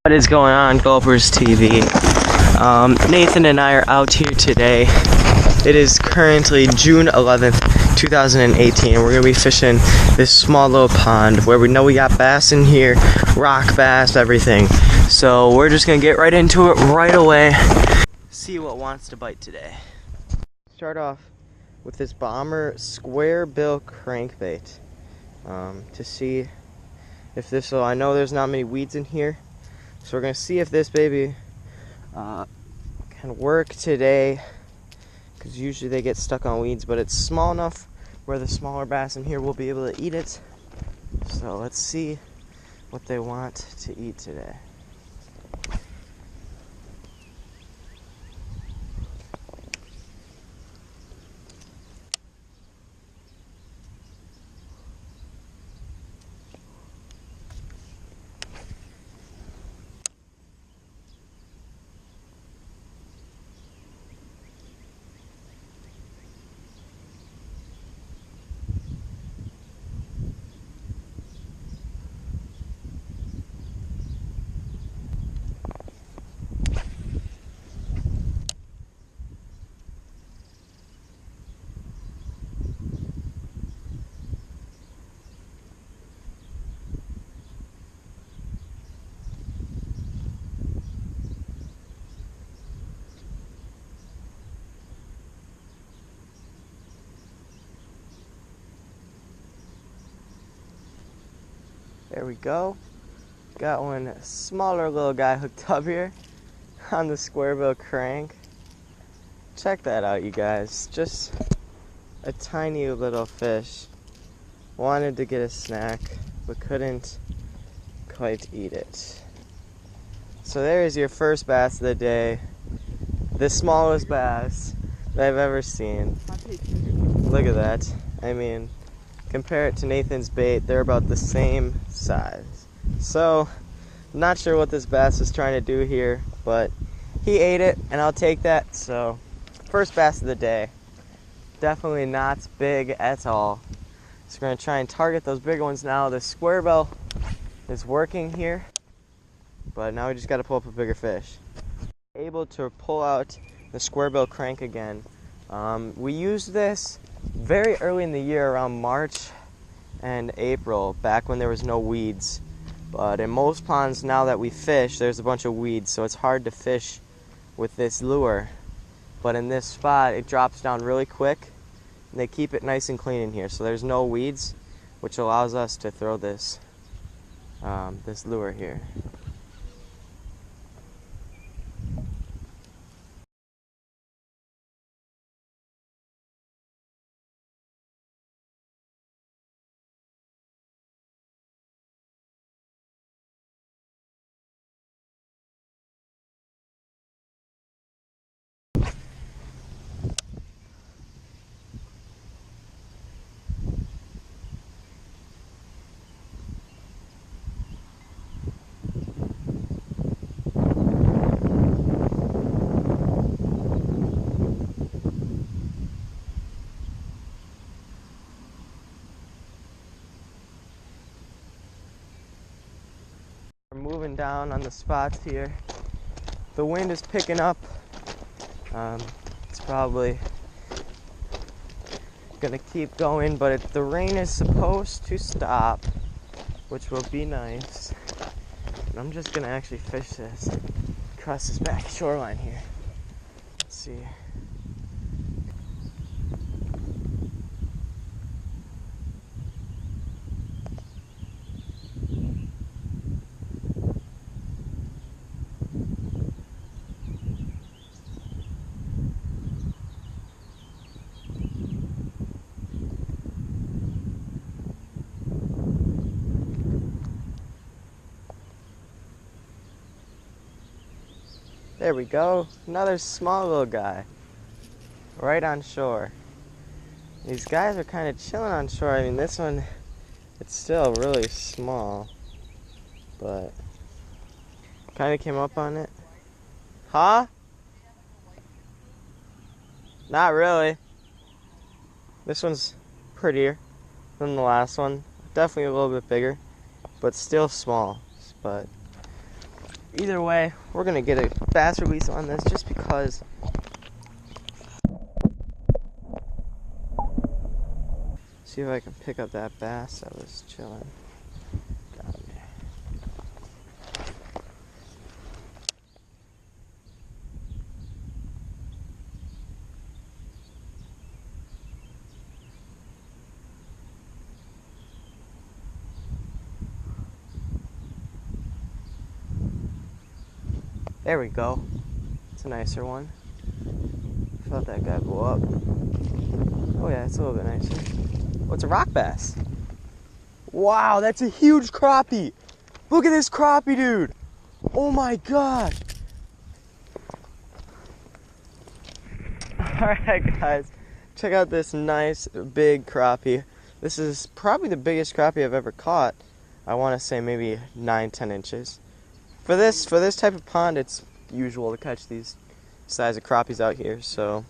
What is going on, Gulpers TV? Nathan and I are out here today. It is currently June 11th, 2018, and we're going to be fishing this small little pond where we know we got bass in here, rock bass, everything. So we're just going to get right into it right away, see what wants to bite today. Start off with this bomber SQUAREBILL crankbait to see if this will, I know there's not many weeds in here, so we're going to see if this baby can work today, because usually they get stuck on weeds, but it's small enough where the smaller bass in here will be able to eat it. So let's see what they want to eat today. There we go. Got one smaller little guy hooked up here on the SQUAREBILL crank. Check that out, you guys. Just a tiny little fish. Wanted to get a snack, but couldn't quite eat it. So there's your first bass of the day. The smallest bass that I've ever seen. Look at that. I mean, compare it to Nathan's bait, they're about the same size. So, not sure what this bass is trying to do here, but he ate it, and I'll take that. So, first bass of the day. Definitely not big at all. So we're going to try and target those big ones now. The SQUAREBILL is working here, but now we just got to pull up a bigger fish. Able to pull out the SQUAREBILL crank again. We used this very early in the year, around March and April, back when there was no weeds. But in most ponds now that we fish, there's a bunch of weeds, so it's hard to fish with this lure. But in this spot, it drops down really quick, and they keep it nice and clean in here, so there's no weeds, which allows us to throw this this lure here. We're moving down on the spots here. The wind is picking up. It's probably gonna keep going, but the rain is supposed to stop, which will be nice. And I'm just gonna actually fish this across this back shoreline here. Let's see. There we go, another small little guy, right on shore. These guys are kind of chilling on shore. I mean, this one, it's still really small, but kind of came up on it. Huh? Not really. This one's prettier than the last one. Definitely a little bit bigger, but still small. But either way, we're gonna get a bass release on this just because. See if I can pick up that bass that was chilling down there. There we go. It's a nicer one. Felt that guy go up. Oh yeah, it's a little bit nicer. Oh, it's a rock bass. Wow, that's a huge crappie. Look at this crappie, dude. Oh my god. Alright guys, check out this nice big crappie. This is probably the biggest crappie I've ever caught. I want to say maybe 9-10 inches. For this type of pond, it's usual to catch these size of crappies out here. So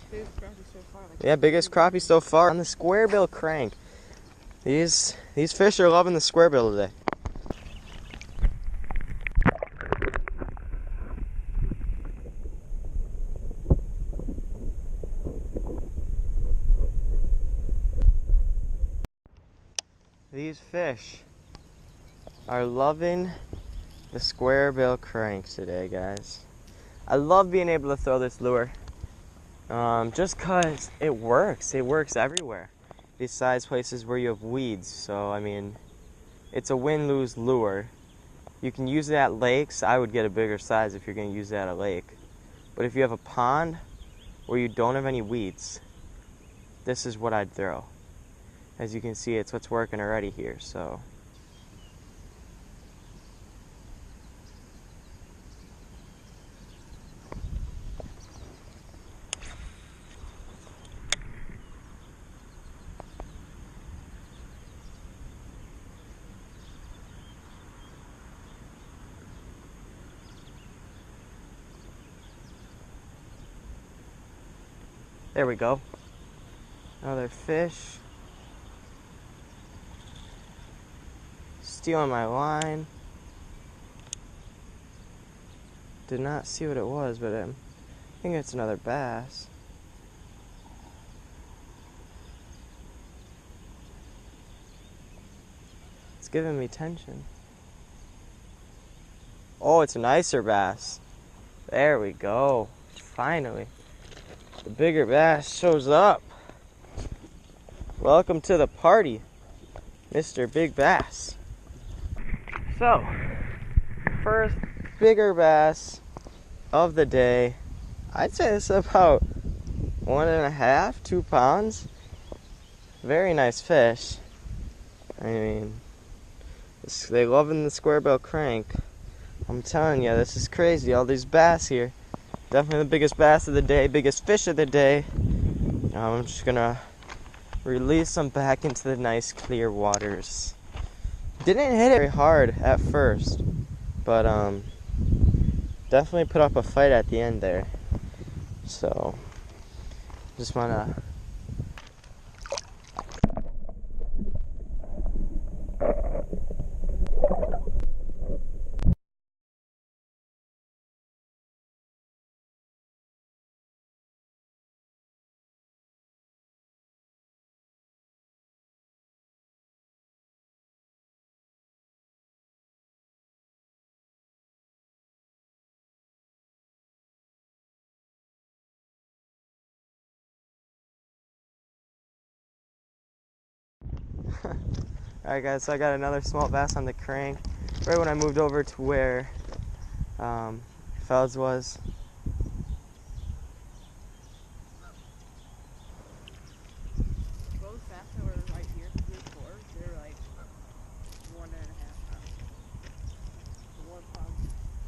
biggest crappie so far. Yeah, biggest crappie so far on the squarebill crank. These fish are loving the squarebill today. These fish are loving the squarebill crank today, guys. I love being able to throw this lure just because it works. It works everywhere besides places where you have weeds. So, I mean, it's a win-lose lure. You can use it at lakes. I would get a bigger size if you're going to use it at a lake. But if you have a pond where you don't have any weeds, this is what I'd throw. As you can see, it's what's working already here, so. There we go. Another fish. Stealing my line. Did not see what it was, but I think it's another bass. It's giving me tension. Oh, it's a nicer bass. There we go. Finally. The bigger bass shows up. Welcome to the party, Mr. Big Bass. So, first bigger bass of the day. I'd say it's about 1.5, 2 pounds. Very nice fish. I mean, they loving the squarebill crank. I'm telling you, this is crazy. All these bass here. Definitely the biggest bass of the day, biggest fish of the day. I'm just gonna release them back into the nice clear waters. Didn't hit it very hard at first, but definitely put up a fight at the end there. So just wanna Alright guys, so I got another small bass on the crank right when I moved over to where Felds was. Those bass that were right here before, they were like 1.5 pounds. 1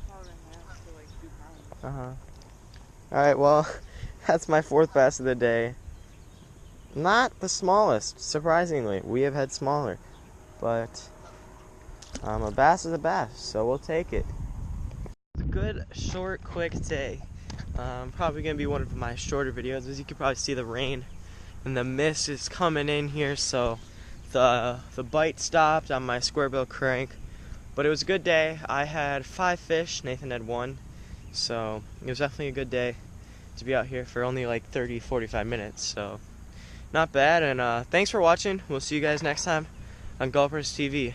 pound and a half to like 2 pounds. Alright, well, that's my 4th bass of the day. Not the smallest, surprisingly. We have had smaller. But a bass is a bass, so we'll take it. It's a good, short, quick day. Probably going to be one of my shorter videos. As you can probably see, the rain and the mist is coming in here, so the bite stopped on my squarebill crank. But it was a good day. I had 5 fish, Nathan had 1. So it was definitely a good day to be out here for only like 30-45 minutes. So not bad, and thanks for watching. We'll see you guys next time on Gulpers TV.